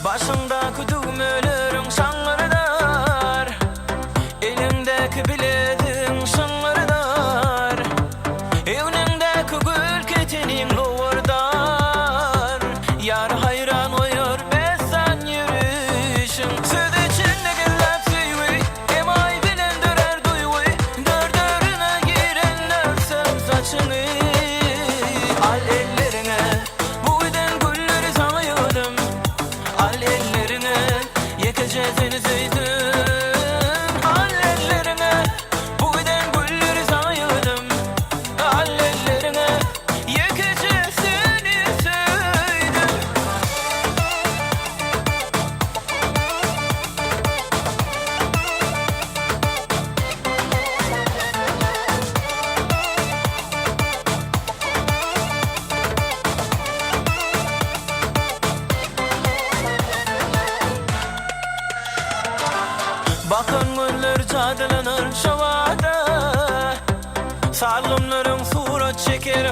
Başındaki düğmelerin şanları dar, elindeki biletin şanları dar, evnindeki gül ketinin lovardar. Yar hayran oyur besan yürüyüşün, süt içinde gillap suyuy, emay bilen dörer duyuy, dördörüne giren nörsem saçını. Al ellerine bu giden gülleri sana yığdım, al ellerine yekeceğini zeydim. Al ellerine bu giden gülleri sana yığdım, al ellerine yekeceğini zeydim. Bakın güller cadelenir şovada, salgımların surat çeker